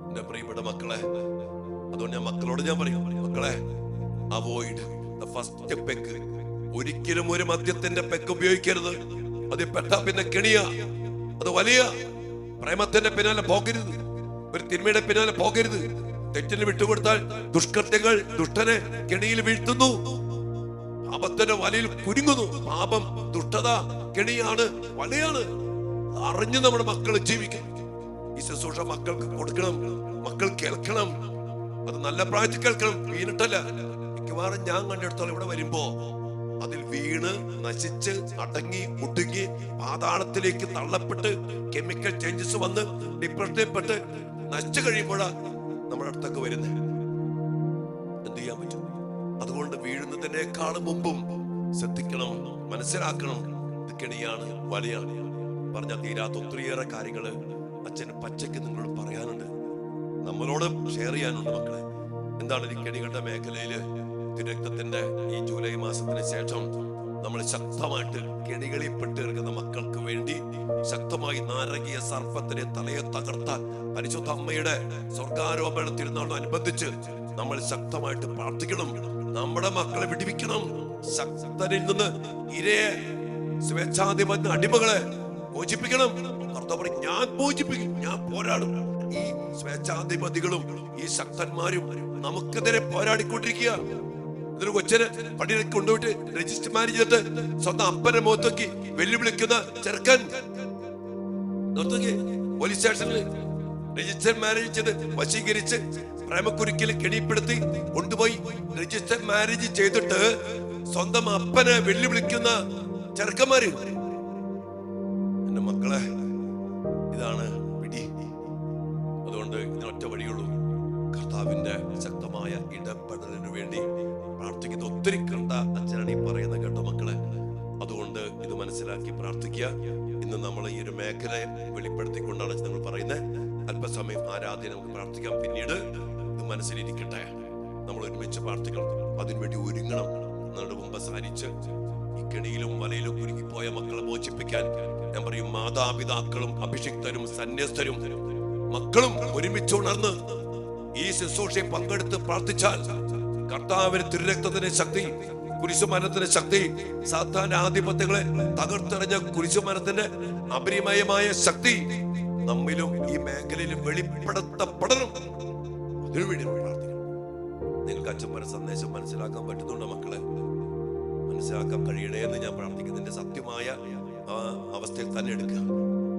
എന്റെ പ്രിയപ്പെട്ട മക്കളെ, അതുകൊണ്ട് ഞാൻ മക്കളോട് പറയും, മക്കളെ, അവോയ്ഡ് ദ ഫസ്റ്റ് പെഗ്. ഒരിക്കലും ഒരു മദ്യത്തിന്റെ പെഗ് ഉപയോഗിക്കരുത്. അത് പെട്ടാ പിന്നെ കെണിയ, അത് വലിയ. പ്രേമത്തിന്റെ പിന്നാലെ പോകരുത്, ഒരു തിന്മയുടെ പിന്നാലെ പോകരുത്. തെറ്റിന് വിട്ടുകൊടുത്താൽ ദുഷ്കൃത്യങ്ങൾ ദുഷ്ടനെ കെണിയിൽ വീഴ്ത്തുന്നു, പാപത്തിന്റെ വലയിൽ കുരുങ്ങുന്നു. പാപം, ദുഷ്ടത കെണിയാണ്, വലയാണ്. അറിഞ്ഞ് നമ്മുടെ മക്കൾ ജീവിക്കണം. ഈ ശുശ്രൂഷ മക്കൾക്ക് കൊടുക്കണം, മക്കൾ കേൾക്കണം. അത് നല്ല പ്രായത്തിൽ കേൾക്കണം, വീണിട്ടല്ല. മിക്കവാറും ഞാൻ കണ്ടെടുത്തോളം ഇവിടെ വരുമ്പോ അതിൽ വീണ് നശിച്ച് അടങ്ങി ഒടുങ്ങി പാതാളത്തിലേക്ക് തള്ളപ്പെട്ട് കെമിക്കൽ ചേഞ്ചസ് വന്ന് ഡിപ്രഷനിൽപ്പെട്ട് നശിച്ചു കഴിയുമ്പോഴാ നമ്മുടെ അടുത്തൊക്കെ വരുന്നത്. എന്ത് ചെയ്യാൻ പറ്റും? അതുകൊണ്ട് വീഴുന്നതിനേക്കാളും മുമ്പും ശ്രദ്ധിക്കണം, മനസ്സിലാക്കണം. ഇത് കെണിയാണ്, വലയാണ്. പറഞ്ഞാൽ തീരാത്ത ഒത്തിരിയേറെ കാര്യങ്ങള് അച്ഛന് പച്ചയ്ക്ക് നിങ്ങളോട് പറയാനുണ്ട്, നമ്മളോട് ഷെയർ ചെയ്യാനുണ്ട്. മക്കളെ, എന്താണ് ഈ കെണികളുടെ മേഖലയില് രക്തത്തിന്റെ ഈ ജൂലൈ മാസത്തിന് ശേഷം നമ്മൾ ശക്തമായിട്ട് കെണികളിൽ പെട്ടിരിക്കുന്ന മക്കൾക്ക് വേണ്ടി ശക്തമായി നാരകീയ സർപ്പത്തിനെ തലയെ തകർത്ത പരിശുദ്ധ അമ്മയുടെ സ്വർഗാരോപണ തിരുനാളിനോടനുബന്ധിച്ച് നമ്മൾ ശക്തമായിട്ട് പ്രാർത്ഥിക്കണം. നമ്മുടെ മക്കളെ വിടിവിക്കണം. ശക്തനിൽ നിന്ന് ഇരയെ, സ്വേച്ഛാധിപത്യ അടിമകളെ മോചിപ്പിക്കണം. കർത്താവ് ഞാൻ മോചിപ്പിക്കും, ഞാൻ പോരാടും. ഈ സ്വേച്ഛാധിപതികളും ഈ ശക്തന്മാരും നമുക്കെതിരെ പോരാടിക്കൊണ്ടിരിക്കുക. ഇതൊരു കൊച്ചിനെ പള്ളിയിലേക്ക് കൊണ്ടുപോയിട്ട് രജിസ്റ്റർ മാരേജ് ചെയ്തിട്ട് സ്വന്തം അപ്പന്റെ മുഖത്തേക്ക് വെല്ലുവിളിക്കുന്ന ചെറുക്കൻ പോലീസ് സ്റ്റേഷനിൽ രജിസ്റ്റർ മാരേജ് ചെയ്ത് വശീകരിച്ച് പ്രേമക്കുരുക്കിൽ കെണിപ്പെടുത്തി കൊണ്ടുപോയി രജിസ്റ്റർ മാരേജ് ചെയ്തിട്ട് സ്വന്തം അപ്പനെ വെല്ലുവിളിക്കുന്ന ചെറുക്കന്മാര്. എന്റെ മക്കളെ, ഇതാണ് പിടി. അതുകൊണ്ട് ഇതിനൊറ്റ വഴിയുള്ളൂ, കർത്താവിന്റെ ശക്തമായ ഇടപെടലിനു വേണ്ടി പ്രാർത്ഥിക്കുന്ന. ഒത്തിരി കണ്ട അച്ഛനാണ് ഈ പറയുന്നത്, കേട്ടോ മക്കളെ. അതുകൊണ്ട് ഇത് മനസ്സിലാക്കി പ്രാർത്ഥിക്കുക. ഇന്ന് നമ്മൾ ഈ ഒരു മേഖലയെ വെളിപ്പെടുത്തിക്കൊണ്ടാണ് നമ്മൾ പറയുന്നത്. അല്പസമയം ആരാധന നമുക്ക് പ്രാർത്ഥിക്കാം. പിന്നീട് ഇത് മനസ്സിലിരിക്കട്ടെ, നമ്മൾ ഒരുമിച്ച് പ്രാർത്ഥിക്കണം, അതിനുവേണ്ടി ഒരുങ്ങണം. നമ്മുടെ മുമ്പ് സാരിച്ച് ഈ കെണിയിലും വലയിലും കുരുങ്ങിപ്പോയ മക്കളെ മോചിപ്പിക്കാൻ ഞാൻ പറയും, മാതാപിതാക്കളും അഭിഷിക്തരും സന്യസ്തരും മക്കളും ഒരുമിച്ച് ഉണർന്ന് ഈ ശുശ്രൂഷയെ പങ്കെടുത്ത് പ്രാർത്ഥിച്ചാൽ കർത്താവിന്റെ തിരുരക്തത്തിന്റെ ശക്തി, കുരിശുമരത്തിന്റെ ശക്തി, സാത്താന്റെ ആധിപത്യങ്ങളെ തകർത്തെറിഞ്ഞ കുരിശുമരത്തിന്റെ അപരിമയമായ ശക്തി നമ്മിലും ഈ മേഖലയിലും വെളിപ്പെടുത്തപ്പെടണം. അതിനുവേണ്ടി പ്രാർത്ഥിക്കണം. നിങ്ങൾക്ക് അച്ഛന്മാരുടെ സന്ദേശം മനസ്സിലാക്കാൻ പറ്റുന്നുണ്ടോ മക്കളെ? മനസ്സിലാക്കാൻ കഴിയണേ എന്ന് ഞാൻ പ്രാർത്ഥിക്കുന്നതിന്റെ സത്യമായ അവസ്ഥയിൽ തന്നെ എടുക്കുക.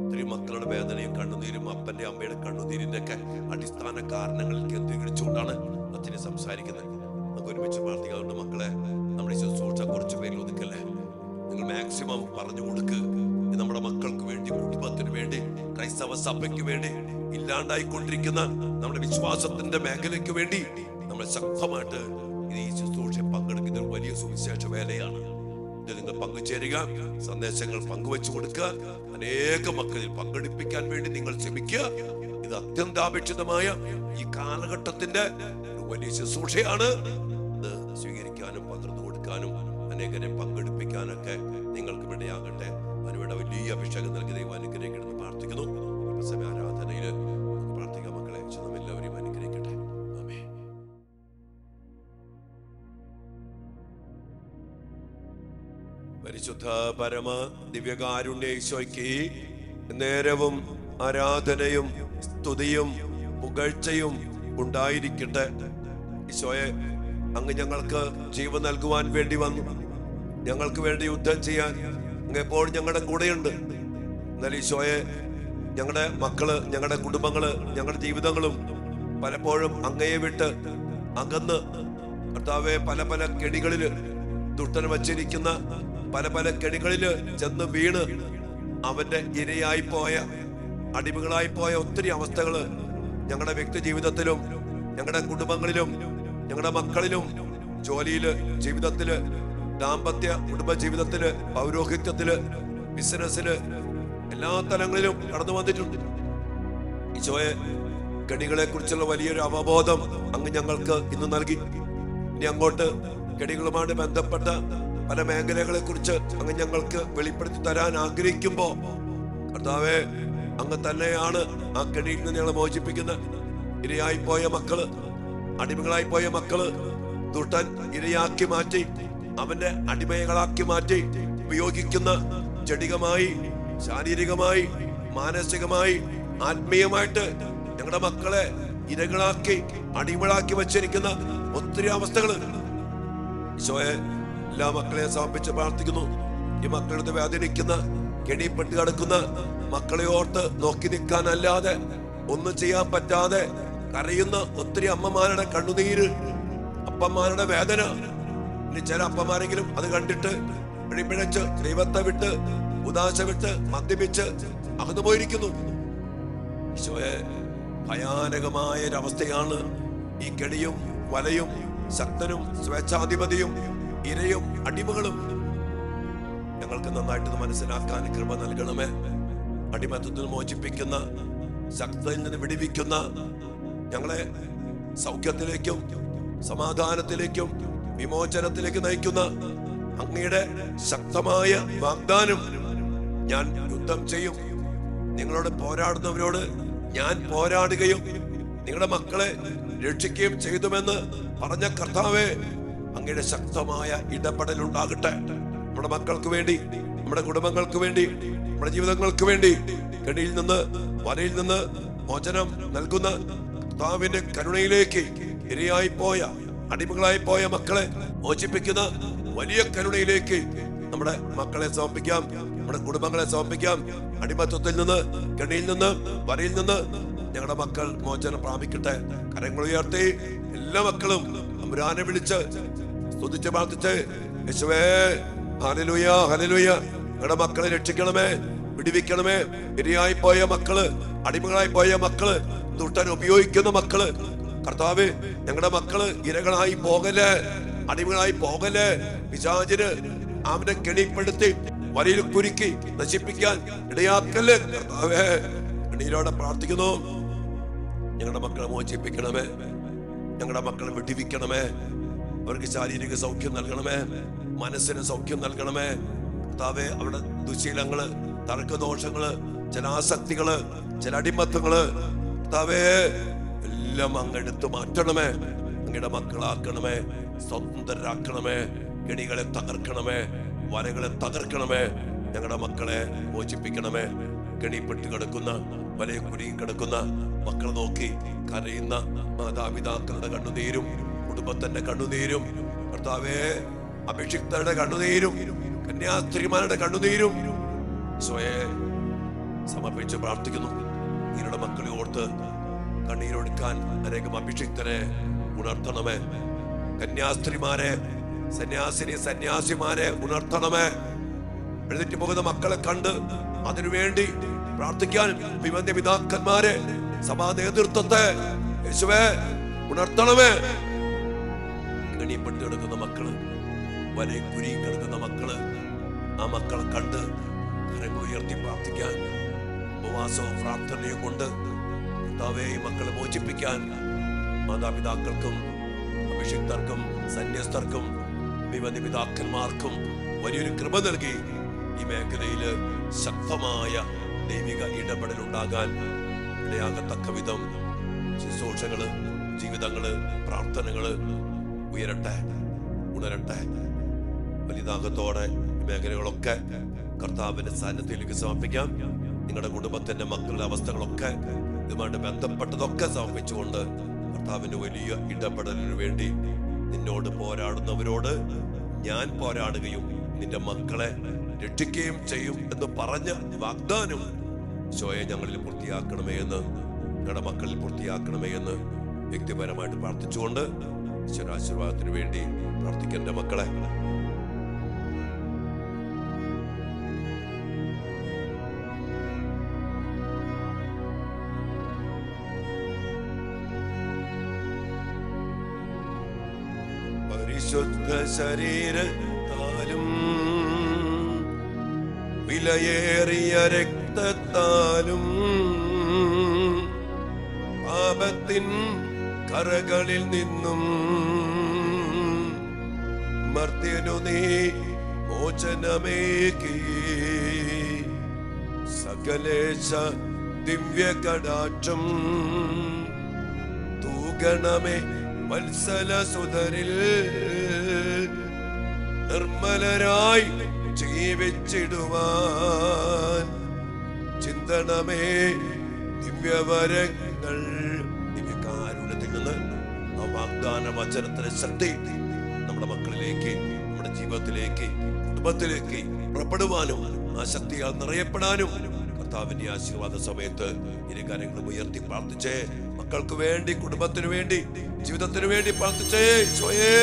ഒത്തിരി മക്കളുടെ വേദനയും കണ്ണുനീരും അപ്പന്റെ അമ്മയുടെ കണ്ണുനീരിന്റെ ഒക്കെ അടിസ്ഥാന കാരണങ്ങളിൽ കേന്ദ്രീകരിച്ചുകൊണ്ടാണ് അച്ഛനെ സംസാരിക്കുന്നത്. നമുക്ക് ഒരുമിച്ച് പ്രാർത്ഥിക്കാറുണ്ട്. മക്കളെ, നമ്മുടെ ശുശ്രൂഷ കുറച്ച് പേരിൽ ഒതുക്കല്ലേ. നിങ്ങൾ മാക്സിമം പറഞ്ഞു കൊടുക്ക്. നമ്മുടെ മക്കൾക്ക് വേണ്ടി, കുടുംബത്തിന് വേണ്ടി, ക്രൈസ്തവ സഭയ്ക്ക് വേണ്ടി, ഇല്ലാണ്ടായിക്കൊണ്ടിരിക്കുന്ന നമ്മുടെ വിശ്വാസത്തിന്റെ മേഖലയ്ക്ക് വേണ്ടി നമ്മൾ ശക്തമായിട്ട് ഈ ശുശ്രൂഷ പങ്കെടുക്കുന്ന ഒരു വലിയ സുവിശേഷ വേലയാണ്. ഇത് നിങ്ങൾ പങ്കുചേരുക, സന്ദേശങ്ങൾ പങ്കുവെച്ചു കൊടുക്കുക, അനേക മക്കളിൽ പങ്കെടുപ്പിക്കാൻ വേണ്ടി നിങ്ങൾ ശ്രമിക്കുക. ഇത് അത്യന്താപേക്ഷിതമായ ഈ കാലഘട്ടത്തിന്റെ ഒരു വലിയ ശുശ്രൂഷയാണ്. ഇത് സ്വീകരിക്കാനും പകർന്നു കൊടുക്കാനും അനേകരെ പങ്കെടുപ്പിക്കാനൊക്കെ നിങ്ങൾക്ക് ഇടയാകട്ടെ. അതിനുവേണ്ട വലിയ അഭിഷേകം നൽകി ദൈവം അനുഗ്രഹിക്കണമെന്ന് പ്രാർത്ഥിക്കുന്നു. ആരാധനയിൽ പ്രാർത്ഥിക്കാം മക്കളെ. എല്ലാവരെയും അനുഗ്രഹിക്കട്ടെ. ആമേൻ. പരിശുദ്ധ പരമ ദിവ്യകാരുണ്യ ഈശോയ്ക്ക് നേരവും ആരാധനയും സ്തുതിയും പുകഴ്ചയും ഉണ്ടായിരിക്കട്ടെ. ഈശോയെ, അങ്ങ് ഞങ്ങൾക്ക് ജീവൻ നൽകുവാൻ വേണ്ടി വന്നു. ഞങ്ങൾക്ക് വേണ്ടി യുദ്ധം ചെയ്യാൻ അങ്ങ് എപ്പോഴും ഞങ്ങളുടെ കൂടെയുണ്ട്. എന്നാൽ ഈശോയെ, ഞങ്ങളുടെ മക്കള്, ഞങ്ങളുടെ കുടുംബങ്ങള്, ഞങ്ങളുടെ ജീവിതങ്ങളും പലപ്പോഴും അങ്ങയെ വിട്ട് അകന്ന് കർത്താവെ പല പല കെണികളില് ദുഷ്ടൻ വച്ചിരിക്കുന്ന പല പല കെണികളില് ചെന്ന് വീണ് അവന്റെ ഇരയായി പോയ, അടിമകളായി പോയ ഒത്തിരി അവസ്ഥകള് ഞങ്ങളുടെ വ്യക്തി ജീവിതത്തിലും, ഞങ്ങളുടെ കുടുംബങ്ങളിലും, ഞങ്ങളുടെ മക്കളിലും, ജോലിയില്, ജീവിതത്തില്, ദാമ്പത്യ കുടുംബ ജീവിതത്തില്, പൗരോഹിത്യത്തില്, ബിസിനസ്സില്, എല്ലാ തലങ്ങളിലും കടന്നു വന്നിട്ടുണ്ട്. ഈശോയെ, കെണികളെ കുറിച്ചുള്ള വലിയൊരു അവബോധം അങ്ങ് ഞങ്ങൾക്ക് ഇന്ന് നൽകി. ഇനി അങ്ങോട്ട് കെണികളുമായി ബന്ധപ്പെട്ട പല മേഖലകളെ കുറിച്ച് അങ്ങ് ഞങ്ങൾക്ക് വെളിപ്പെടുത്തി തരാൻ ആഗ്രഹിക്കുമ്പോ കർത്താവേ, അങ്ങ് തന്നെയാണ് ആ കെണിയിൽ നിന്ന് ഞങ്ങളെ മോചിപ്പിക്കുന്ന. ഇരയായി പോയ മക്കള്, അടിമകളായി പോയ മക്കള് ദുഷ്ടൻ ഇരയാക്കി മാറ്റി, അവന്റെ അടിമകളാക്കി മാറ്റി ഉപയോഗിക്കുന്ന ജഡികമായി, ശാരീരികമായി, മാനസികമായി, ആത്മീയമായിട്ട് ഞങ്ങളുടെ മക്കളെ ഇരകളാക്കി, അടിമകളാക്കി വച്ചിരിക്കുന്ന ഒത്തിരി അവസ്ഥകള് ഈശോയെ എല്ലാ മക്കളെയും സമർപ്പിച്ച് പ്രാർത്ഥിക്കുന്നു. ഈ മക്കളുടെ വേദനിക്കുന്ന, കെണിപ്പെട്ട് കിടക്കുന്ന മക്കളെ ഓർത്ത് നോക്കി നിൽക്കാനല്ലാതെ ഒന്നും ചെയ്യാൻ പറ്റാതെ കരയുന്ന ഒത്തിരി അമ്മമാരുടെ കണ്ണുനീര്, അപ്പന്മാരുടെ വേദന. ഇനി ചില അപ്പന്മാരെങ്കിലും അത് കണ്ടിട്ട് പിഴപ്പിഴച്ച് ദൈവത്തെ വിട്ട്, ഉദാശ വിട്ട്, മദ്യപിച്ച് അകന്നു പോയിരിക്കുന്നു. ഈശോയെ, ഭയാനകമായ ഒരവസ്ഥയാണ് ഈ കെണിയും വലയും, ശക്തനും സ്വേച്ഛാധിപതിയും ഇരയും അടിമകളും. ഞങ്ങൾക്ക് നന്നായിട്ട് മനസ്സിലാക്കാൻ കൃപ നൽകണമേ. അടിമത്തത്തിൽ മോചിപ്പിക്കുന്ന, ശക്തയിൽ നിന്ന് വിടിവിക്കുന്ന, ഞങ്ങളെ സൗഖ്യത്തിലേക്കും സമാധാനത്തിലേക്കും വിമോചനത്തിലേക്ക് നയിക്കുന്ന അങ്ങയുടെ ശക്തമായ വാഗ്ദാനം, ഞാൻ യുദ്ധം ചെയ്യും, നിങ്ങളോട് പോരാടുന്നവരോട് ഞാൻ പോരാടുകയും നിങ്ങളുടെ മക്കളെ രക്ഷിക്കുകയും ചെയ്തുമെന്ന് പറഞ്ഞ കർത്താവേ, അങ്ങയുടെ ശക്തമായ ഇടപെടൽ ഉണ്ടാകട്ടെ. നമ്മുടെ മക്കൾക്ക് വേണ്ടി, നമ്മുടെ കുടുംബങ്ങൾക്ക് വേണ്ടി, നമ്മുടെ ജീവിതങ്ങൾക്ക് വേണ്ടി കെണിയിൽ നിന്ന്, വലയിൽ നിന്ന് മോചനം നൽകുന്ന കർത്താവിന്റെ കരുണയിലേക്ക് ഇരയായി പോയ, അടിമകളായി പോയ മക്കളെ മോചിപ്പിക്കുന്ന വലിയ കരുണയിലേക്ക് നമ്മുടെ മക്കളെ സമർപ്പിക്കാം, നമ്മുടെ കുടുംബങ്ങളെ സമർപ്പിക്കാം. അടിമത്വത്തിൽ നിന്ന്, കെണിയിൽ നിന്ന്, വലയിൽ നിന്ന് ഞങ്ങളുടെ മക്കൾ മോചനം പ്രാപിക്കട്ടെ. കരങ്ങൾ ഉയർത്തി എല്ലാ മക്കളും തമ്പുരാനെ വിളിച്ച് സ്തുതിച്ച് പ്രാർത്ഥിച്ച്, യേശുവേ ഹല്ലേലൂയ, ഹല്ലേലൂയ, ഞങ്ങളുടെ മക്കളെ രക്ഷിക്കണമേ, വിടിവിക്കണമേ. ഇരയായി പോയ മക്കള്, അടിമകളായി പോയ മക്കള്, ദുഷ്ടൻ ഉപയോഗിക്കുന്ന മക്കള്, കർത്താവ് ഞങ്ങളുടെ മക്കള് ഇരകളായി പോകല്, അടിമകളായി പോകല്, പിശാചിന് അവനെ കെണിപ്പെടുത്തി വലയിൽ കുരുക്കി നശിപ്പിക്കാൻ ഇടയാക്കല്. കർത്താവേ, കണ്ണീരോടെ പ്രാർത്ഥിക്കുന്നു. ഞങ്ങളുടെ മക്കളെ മോചിപ്പിക്കണമേ, ഞങ്ങളുടെ മക്കളെ വിടിവിക്കണമേ, അവർക്ക് ശാരീരിക സൗഖ്യം നൽകണമേ, മനസ്സിന് സൗഖ്യം നൽകണമേ കർത്താവേ. അവരുടെ ദുശീലങ്ങള്, തർക്കദോഷങ്ങള്, ചില ആസക്തികള്, ചില അടിമത്തങ്ങള് കർത്താവേ എല്ലാം അങ്ങെടുത്ത് മാറ്റണമേ. അങ്ങയുടെ മക്കളാക്കണമേ, സ്വതന്ത്രരാക്കണമേ. കെണികളെ തകർക്കണമേ, വലകളെ തകർക്കണമേ. ഞങ്ങളുടെ മക്കളെ മോചിപ്പിക്കണമേ. കെണിപ്പെട്ട് കിടക്കുന്ന, വലയെ കുരുങ്ങി കിടക്കുന്ന മക്കളെ നോക്കി കരയുന്ന മാതാപിതാക്കളുടെ കണ്ണുനീരും, കുടുംബത്തിന്റെ കണ്ണുനീരും കർത്താവേ, അഭിഷിക്തരുടെ കണ്ണുനീരും, കന്യാസ്ത്രീമാരുടെ കണ്ണുനീരും സ്വയം സമർപ്പിച്ച് പ്രാർത്ഥിക്കുന്നു. നിങ്ങളുടെ മക്കളെ ഓർത്ത് കണ്ണീരൊടുക്കാൻ അനേകം അഭിഷിക്തരെ ഉണർത്തണമേ. കന്യാസ്ത്രീമാരെ, സന്യാസിമാരെ ഉണർത്തണമേ. എഴുന്നേറ്റ് പോകുന്ന മക്കളെ കണ്ട് അതിനുവേണ്ടി പ്രാർത്ഥിക്കാൻ വിമന്യ പിതാക്കന്മാരെ, സഭാ നേതൃത്വത്തെ യേശുവേ ഉണർത്തണമേ. കെണിപ്പെട്ട് കിടക്കുന്ന മക്കള്, വലയിൽ കുരുങ്ങി കിടക്കുന്ന മക്കള്, ആ മക്കളെ കണ്ട് കരങ്ങൾ ഉയർത്തി പ്രാർത്ഥിക്കാൻ, ഉപവാസവും പ്രാർത്ഥനയും കൊണ്ട് കർത്താവേ ഈ മക്കളെ മോചിപ്പിക്കാൻ മാതാപിതാക്കൾക്കും അഭിഷിക്തർക്കും സന്യസ്തർക്കും വിമന്യ പിതാക്കന്മാർക്കും വലിയൊരു കൃപ നൽകി ഈ മേഖലയില് ശക്തമായ ദൈവിക ഇടപെടൽ ഉണ്ടാകാൻ ഇടയാകത്തക്ക വിധം ശുശ്രൂഷകള്, ജീവിതങ്ങള്, പ്രാർത്ഥനകള് ഉയരട്ടെ, ഉണരട്ടെ. വലിയതാകത്തോടെ മേഖലകളൊക്കെ കർത്താവിന്റെ സാന്നിധ്യത്തിലേക്ക് സമർപ്പിക്കാം. നിങ്ങളുടെ കുടുംബത്തിന്റെ മക്കളുടെ അവസ്ഥകളൊക്കെ ഇതുമായിട്ട് ബന്ധപ്പെട്ടതൊക്കെ സമർപ്പിച്ചുകൊണ്ട് കർത്താവിന്റെ വലിയ ഇടപെടലിനു വേണ്ടി നിന്നോട് പോരാടുന്നവരോട് ഞാൻ പോരാടുകയും നിന്റെ മക്കളെ രക്ഷിക്കുകയും ചെയ്യും എന്ന് പറഞ്ഞ വാഗ്ദാനം ഈശോയെ ഞങ്ങളിൽ പൂർത്തിയാക്കണമേ എന്ന്, ഞങ്ങളുടെ മക്കളിൽ പൂർത്തിയാക്കണമേ എന്ന് വ്യക്തിപരമായിട്ട് പ്രാർത്ഥിച്ചുകൊണ്ട് ഈശ്വരാശീർവാദത്തിന് വേണ്ടി പ്രാർത്ഥിക്കേണ്ട മക്കളെ പരിശുദ്ധ ശരീരത്താലും വിലയേറിയ രക്തത്താലും പാപത്തിൻ കറകളിൽ നിന്നും മർത്യനു നീ മോചനമേകി സകലേശ ദിവ്യ കടാക്ഷം തൂകണമേ വത്സല സുതരിൽ നിർമ്മലരായി ജീവിച്ചിടുവാൻ ചിന്തണമേ ദിവ്യവരങ്ങൾ. ദിവ്യകാരുണ്യത്തിൽ നിന്ന് ആ വാഗ്ദാന വചനത്തിന്റെ ശക്തി നമ്മുടെ മക്കളിലേക്ക്, നമ്മുടെ ജീവിതത്തിലേക്ക്, കുടുംബത്തിലേക്ക് പുറപ്പെടുവാനും ആ ശക്തിയാൽ നിറയപ്പെടാനും കർത്താവിന്റെ ആശീർവാദ സമയത്ത് ഇരു കാര്യങ്ങളും ഉയർത്തി പ്രാർത്ഥിച്ചേ. മക്കൾക്ക് വേണ്ടി, കുടുംബത്തിന് വേണ്ടി, ജീവിതത്തിന് വേണ്ടി പ്രാർത്ഥിച്ചേ. ഈശോയേ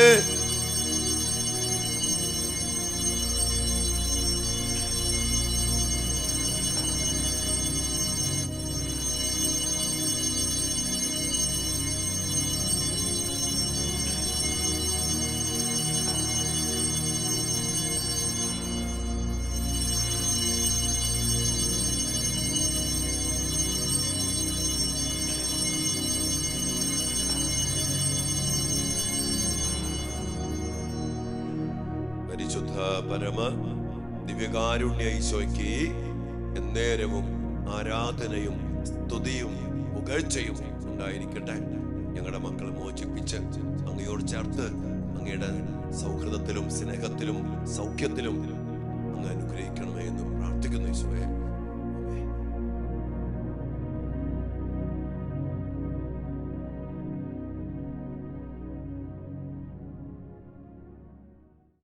പരിശുദ്ധ പരമ ദിവ്യകാരുണ്യ ഈശോയ്ക്ക് എന്നേരവും ആരാധനയും സ്തുതിയും പുകഴ്ചയും ഉണ്ടായിരിക്കട്ടെ. ഞങ്ങളുടെ മക്കളെ മോചിപ്പിച്ച് അങ്ങയോട് ചേർത്ത് അങ്ങയുടെ സൗഹൃദത്തിലും സ്നേഹത്തിലും സൗഖ്യത്തിലും അങ്ങ് അനുഗ്രഹിക്കണമേ എന്ന് പ്രാർത്ഥിക്കുന്നു ഈശോയെ.